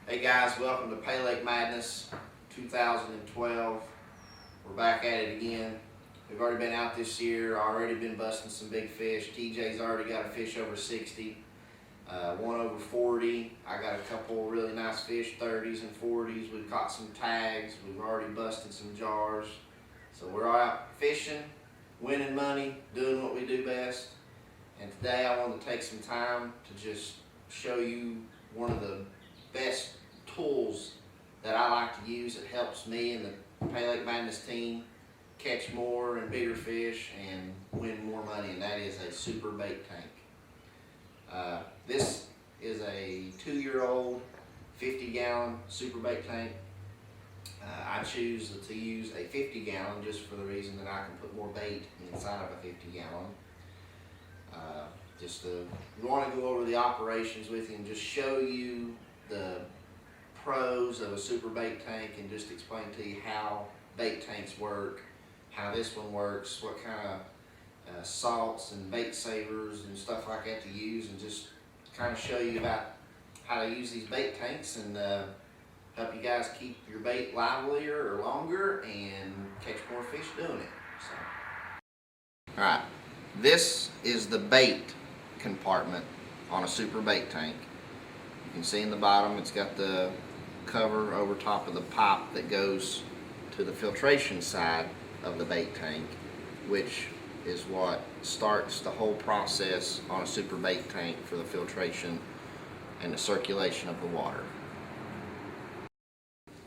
Hey guys, welcome to Paylake Madness 2012. We're back at it again. We've already been out this year, already been busting some big fish. TJ's already got a fish over 60, one over 40. I got a couple really nice fish, 30s and 40s. We've caught some tags. We've already busted some jars. So we're out fishing, winning money, doing what we do best. And today I want to take some time to just show you one of the best tools that I like to use. It helps me and the Paylake Madness team catch more and bigger fish and win more money, and that is a super bait tank. This is a 2-year-old 50-gallon super bait tank. I choose to use a 50-gallon just for the reason that I can put more bait inside of a 50-gallon. We want to go over the operations with you and just show you the pros of a super bait tank and just explain to you how bait tanks work, how this one works, what kind of salts and bait savers and stuff like that to use, and just kind of show you about how to use these bait tanks and help you guys keep your bait livelier or longer and catch more fish doing it. So, alright, this is the bait compartment on a super bait tank. You can see in the bottom it's got the cover over top of the pipe that goes to the filtration side of the bait tank, which is what starts the whole process on a super bait tank for the filtration and the circulation of the water.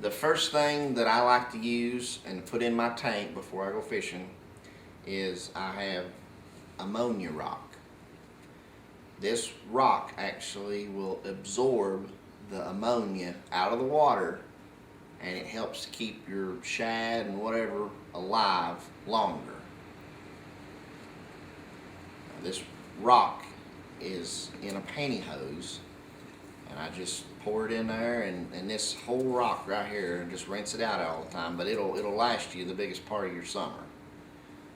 The first thing that I like to use and put in my tank before I go fishing is I have ammonia rock. This rock actually will absorb the ammonia out of the water, and it helps to keep your shad and whatever alive longer. Now, this rock is in a pantyhose, and I just pour it in there, and this whole rock right here, and just rinse it out all the time, but it'll last you the biggest part of your summer.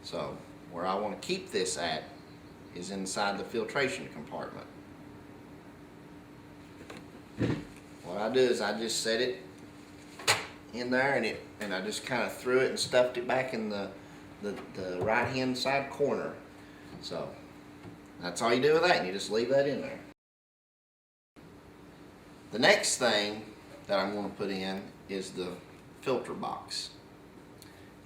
So where I want to keep this at is inside the filtration compartment. What I do is I just set it in there, and I just kind of threw it and stuffed it back in the right hand side corner. So that's all you do with that, and you just leave that in there. The next thing that I'm going to put in is the filter box.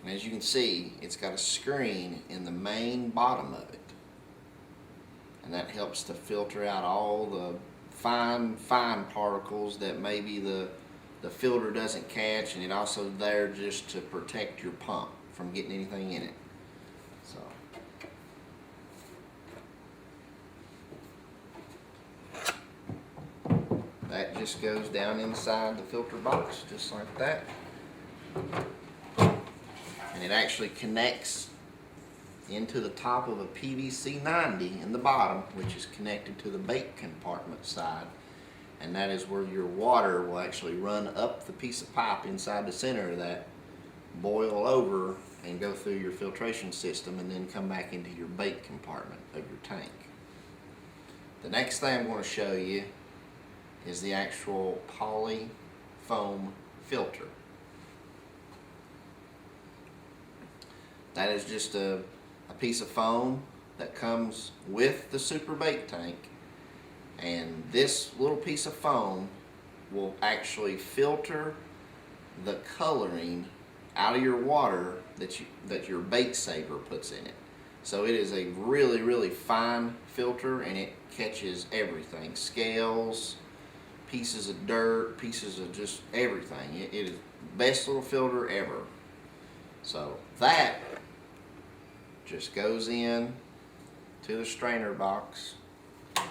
And as you can see, it's got a screen in the main bottom of it. And that helps to filter out all the fine particles that maybe the filter doesn't catch, and it also there just to protect your pump from getting anything in it. So that just goes down inside the filter box just like that, and it actually connects into the top of a PVC 90 in the bottom, which is connected to the bait compartment side, and that is where your water will actually run up the piece of pipe inside the center of that, boil over and go through your filtration system, and then come back into your bait compartment of your tank. The next thing I'm going to show you is the actual poly foam filter. That is just a piece of foam that comes with the super bait tank, and this little piece of foam will actually filter the coloring out of your water that your bait saver puts in it. So it is a really fine filter, and it catches everything: scales, pieces of dirt, pieces of just everything. It is the best little filter ever. So that just goes in to the strainer box, and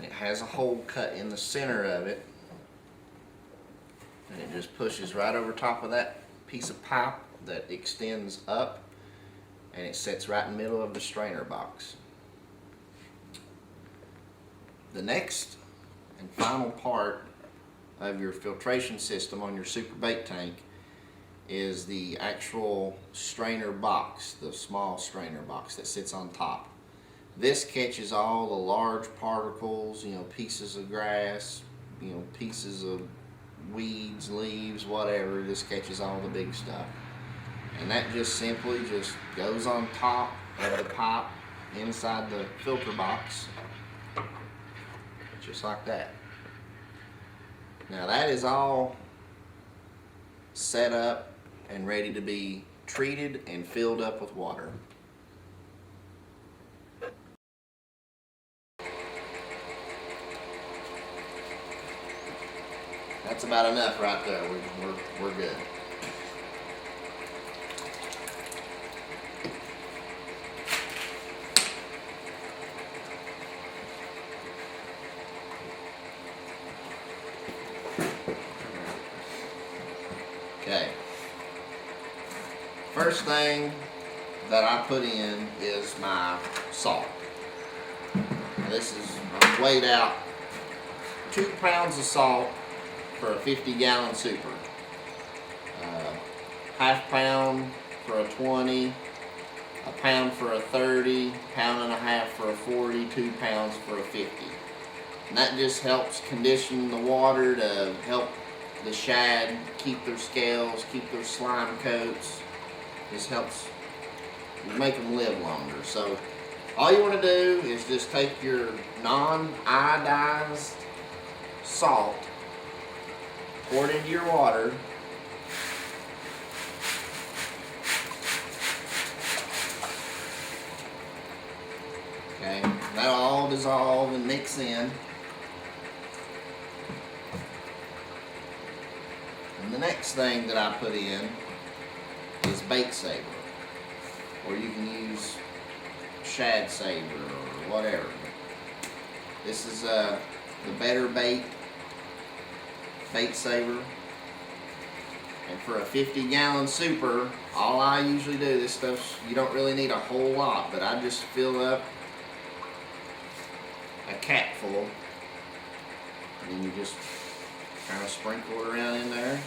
it has a hole cut in the center of it, and it just pushes right over top of that piece of pipe that extends up, and it sits right in the middle of the strainer box. The next and final part of your filtration system on your super bait tank is the actual strainer box, the small strainer box that sits on top. This catches all the large particles, pieces of grass, pieces of weeds, leaves, whatever. This catches all the big stuff. And that just simply just goes on top of the pipe inside the filter box, just like that. Now that is all set up and ready to be treated and filled up with water. That's about enough right there. We're good. Okay. First thing that I put in is my salt. Now this is, I've weighed out 2 pounds of salt for a 50-gallon super. Half pound for a 20, a pound for a 30, pound and a half for a 40, 2 pounds for a 50. And that just helps condition the water to help the shad keep their scales, keep their slime coats. Just helps make them live longer. So all you want to do is just take your non-iodized salt, pour it into your water, okay, that'll all dissolve and mix in. And the next thing that I put in is bait saver, or you can use shad saver or whatever. This is the better bait saver, and for a 50-gallon super, all I usually do, this stuff, you don't really need a whole lot, but I just fill up a cap full, and then you just kind of sprinkle it around in there.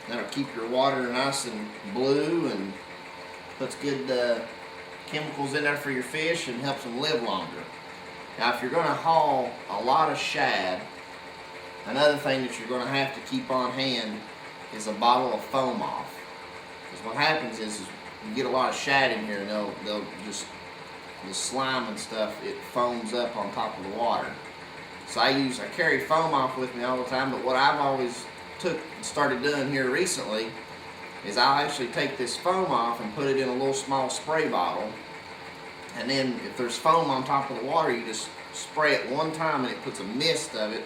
That'll keep your water nice and blue and puts good chemicals in there for your fish and helps them live longer. Now if you're going to haul a lot of shad, another thing that you're going to have to keep on hand is a bottle of foam off. Because what happens is you get a lot of shad in here and they'll just, the slime and stuff, it foams up on top of the water. So I carry foam off with me all the time, but what I've always started doing here recently is I'll actually take this foam off and put it in a little small spray bottle, and then if there's foam on top of the water, you just spray it one time and it puts a mist of it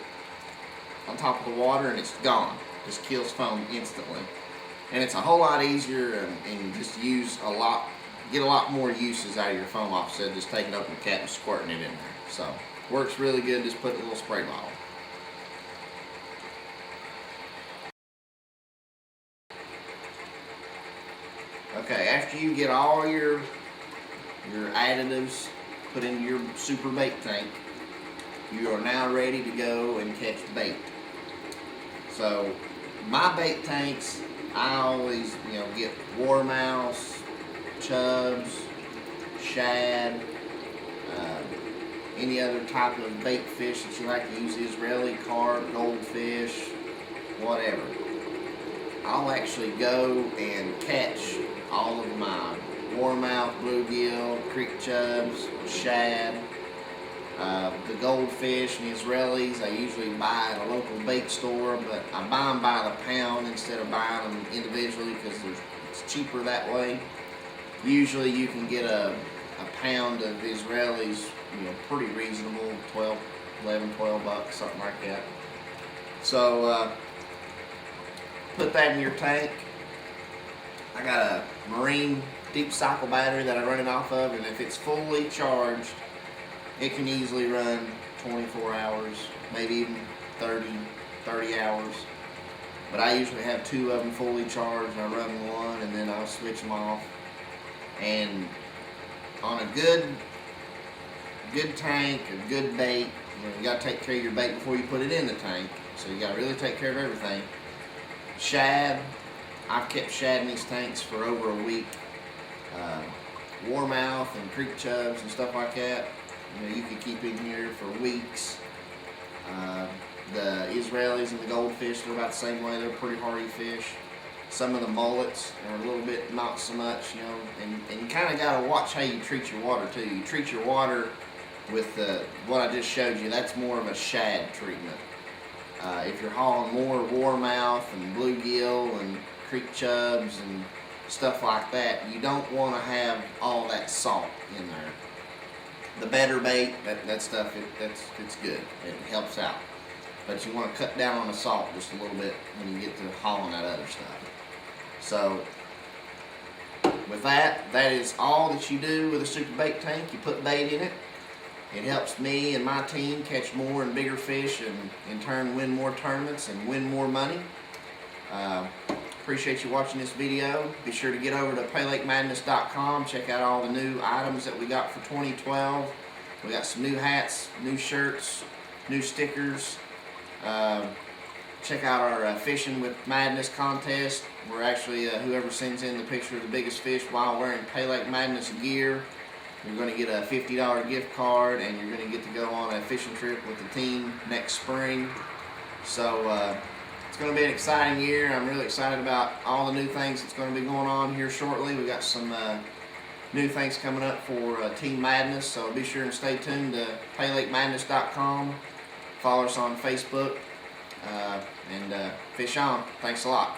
on top of the water and it's gone. Just kills foam instantly. And it's a whole lot easier and just get a lot more uses out of your foam off instead of just taking open the cap and squirting it in there. So works really good, just put it in a little spray bottle. Okay, after you get all your additives put into your super bait tank, you are now ready to go and catch bait. So my bait tanks, I always get warmouths, chubs, shad, any other type of bait fish that you like to use, Israeli carp, goldfish, whatever. I'll actually go and catch all of my warmouth, bluegill, creek chubs, shad, the goldfish and the Israelis. I usually buy at a local bait store, but I buy them by the pound instead of buying them individually because it's cheaper that way. Usually you can get a pound of Israelis, pretty reasonable, 11, 12 bucks, something like that. So put that in your tank. I got a marine deep cycle battery that I run it off of, and if it's fully charged, it can easily run 24 hours, maybe even 30 hours. But I usually have 2 of them fully charged, and I run one, and then I'll switch them off. And on a good tank, a good bait, you got to take care of your bait before you put it in the tank. So you got to really take care of everything. Shad, I've kept shad in these tanks for over a week. Warmouth and creek chubs and stuff like that, You know, you could keep in here for weeks. The Israelis and the goldfish, they're about the same way. They're pretty hardy fish. Some of the mullets are a little bit not so much, you know, and you kind of got to watch how you treat your water too. You treat your water with what I just showed you. That's more of a shad treatment. If you're hauling more warmouth and bluegill and creek chubs and stuff like that, you don't want to have all that salt in there. The better bait, that stuff, it's good. It helps out. But you want to cut down on the salt just a little bit when you get to hauling that other stuff. So, with that is all that you do with a super bait tank. You put bait in it. It helps me and my team catch more and bigger fish and in turn win more tournaments and win more money. Appreciate you watching this video. Be sure to get over to PaylakeMadness.com. Check out all the new items that we got for 2012. We got some new hats, new shirts, new stickers. Check out our Fishing with Madness contest. We're actually, whoever sends in the picture of the biggest fish while wearing Paylake Madness gear, you're going to get a $50 gift card, and you're going to get to go on a fishing trip with the team next spring. So it's going to be an exciting year. I'm really excited about all the new things that's going to be going on here shortly. We got some new things coming up for Team Madness, so be sure and stay tuned to PaylakeMadness.com. Follow us on Facebook, and fish on. Thanks a lot.